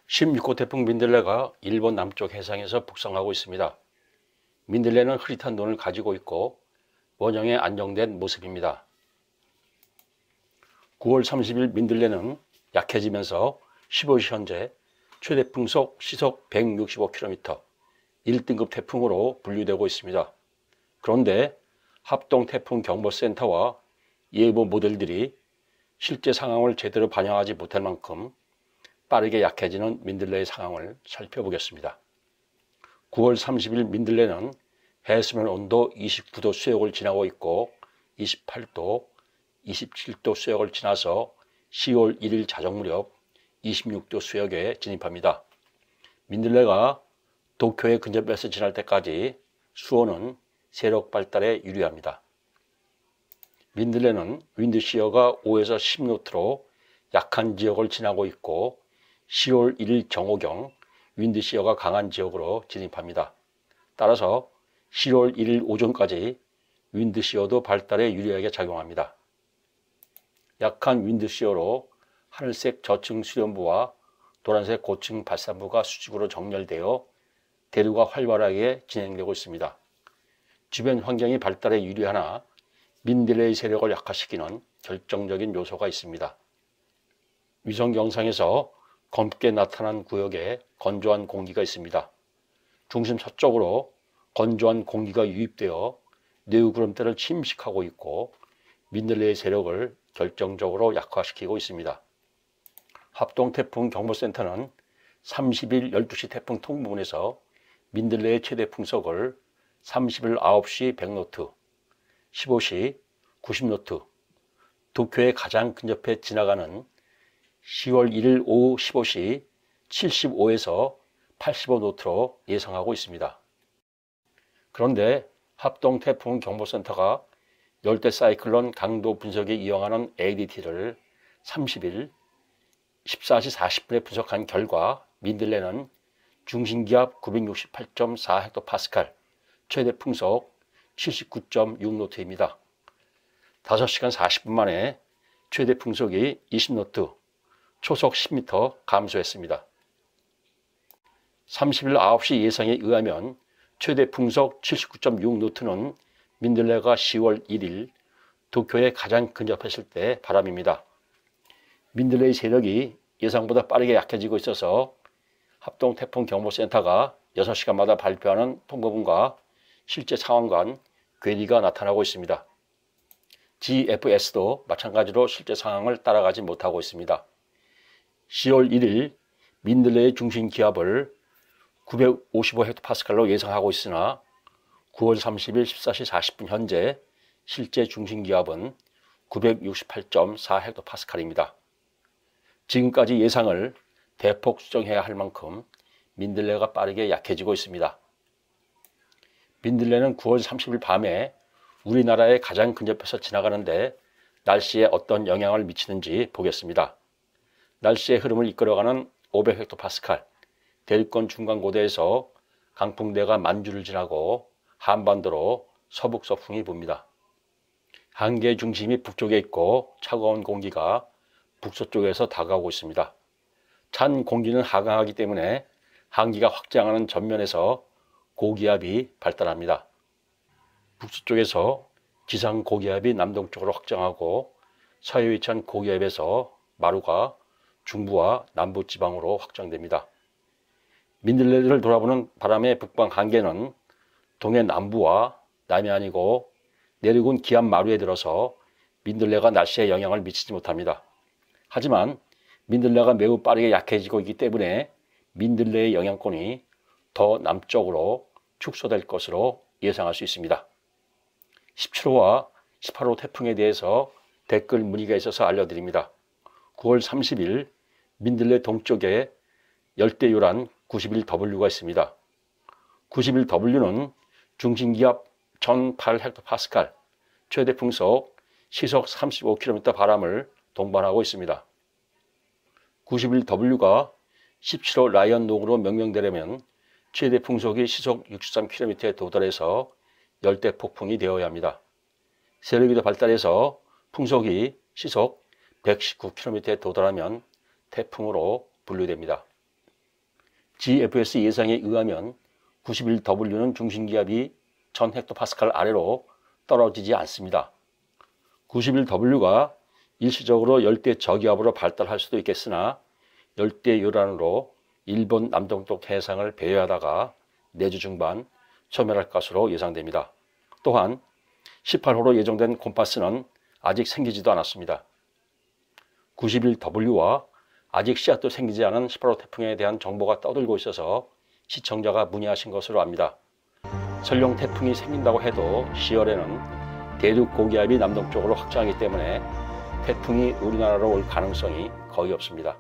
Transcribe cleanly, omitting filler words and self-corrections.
16호 태풍 민들레가 일본 남쪽 해상에서 북상하고 있습니다. 민들레는 흐릿한 눈을 가지고 있고 원형에 안정된 모습입니다. 9월 30일 민들레는 약해지면서 15시 현재 최대 풍속 시속 165km, 1등급 태풍으로 분류되고 있습니다. 그런데 합동태풍경보센터와 예보 모델들이 실제 상황을 제대로 반영하지 못할 만큼 빠르게 약해지는 민들레의 상황을 살펴보겠습니다. 9월 30일 민들레는 해수면 온도 29도 수역을 지나고 있고 28도, 27도 수역을 지나서 10월 1일 자정 무렵 26도 수역에 진입합니다. 민들레가 도쿄에 근접해서 지날 때까지 수온은 세력 발달에 유리합니다. 민들레는 윈드시어가 5에서 10노트로 약한 지역을 지나고 있고 10월 1일 정오경 윈드시어가 강한 지역으로 진입합니다. 따라서 10월 1일 오전까지 윈드시어도 발달에 유리하게 작용합니다. 약한 윈드시어로 하늘색 저층 수련부와 노란색 고층 발산부가 수직으로 정렬되어 대류가 활발하게 진행되고 있습니다. 주변 환경이 발달에 유리하나 민들레의 세력을 약화시키는 결정적인 요소가 있습니다. 위성 영상에서 검게 나타난 구역에 건조한 공기가 있습니다. 중심 서쪽으로 건조한 공기가 유입되어 뇌우구름대를 침식하고 있고 민들레의 세력을 결정적으로 약화시키고 있습니다. 합동태풍경보센터는 30일 12시 태풍 통보문에서 민들레의 최대 풍속을 30일 9시 100노트, 15시 90노트, 도쿄에 가장 근접해 지나가는 10월 1일 오후 15시 75에서 85노트로 예상하고 있습니다. 그런데 합동태풍경보센터가 열대사이클론 강도 분석에 이용하는 ADT를 30일 14시 40분에 분석한 결과 민들레는 중심기압 968.4헥토파스칼, 최대 풍속 79.6노트입니다. 5시간 40분 만에 최대 풍속이 20노트, 초속 10m 감소했습니다. 30일 9시 예상에 의하면 최대 풍속 79.6노트는 민들레가 10월 1일 도쿄에 가장 근접했을 때 바람입니다. 민들레의 세력이 예상보다 빠르게 약해지고 있어서 합동태풍경보센터가 6시간마다 발표하는 통보문과 실제 상황과는 괴리가 나타나고 있습니다. GFS도 마찬가지로 실제 상황을 따라가지 못하고 있습니다. 10월 1일 민들레의 중심 기압을 955헥토파스칼로 예상하고 있으나 9월 30일 14시 40분 현재 실제 중심 기압은 968.4헥토파스칼입니다. 지금까지 예상을 대폭 수정해야 할 만큼 민들레가 빠르게 약해지고 있습니다. 민들레는 9월 30일 밤에 우리나라에 가장 근접해서 지나가는데 날씨에 어떤 영향을 미치는지 보겠습니다. 날씨의 흐름을 이끌어가는 500헥토파스칼, 대륙권 중간고대에서 강풍대가 만주를 지나고 한반도로 서북서풍이 붑니다. 한계의 중심이 북쪽에 있고 차가운 공기가 북서쪽에서 다가오고 있습니다. 찬 공기는 하강하기 때문에 한기가 확장하는 전면에서 고기압이 발달합니다. 북서쪽에서 지상 고기압이 남동쪽으로 확장하고 서해 위치한 고기압에서 마루가 중부와 남부 지방으로 확장됩니다. 민들레를 돌아보는 바람의 북방 한계는 동해 남부와 남해안이고 내륙은 기압 마루에 들어서 민들레가 날씨에 영향을 미치지 못합니다. 하지만 민들레가 매우 빠르게 약해지고 있기 때문에 민들레의 영향권이 더 남쪽으로 축소될 것으로 예상할 수 있습니다. 17호와 18호 태풍에 대해서 댓글 문의가 있어서 알려드립니다. 9월 30일 민들레 동쪽에 열대요란 91W가 있습니다. 91W는 중심기압 1008헥토파스칼, 최대 풍속 시속 35km 바람을 동반하고 있습니다. 91W가 17호 라이언 농으로 명명되려면 최대 풍속이 시속 63km에 도달해서 열대 폭풍이 되어야 합니다. 세력이 더 발달해서 풍속이 시속 119km에 도달하면 태풍으로 분류됩니다. GFS 예상에 의하면 91W는 중심기압이 1000헥토파스칼 아래로 떨어지지 않습니다. 91W가 일시적으로 열대 저기압으로 발달할 수도 있겠으나 열대 요란으로 일본 남동쪽 해상을 배회하다가 내주 중반 소멸할 것으로 예상됩니다. 또한 18호로 예정된 콤파스는 아직 생기지도 않았습니다. 91W와 아직 씨앗도 생기지 않은 18호 태풍에 대한 정보가 떠들고 있어서 시청자가 문의하신 것으로 압니다. 설령 태풍이 생긴다고 해도 10월에는 대륙 고기압이 남동쪽으로 확장하기 때문에 태풍이 우리나라로 올 가능성이 거의 없습니다.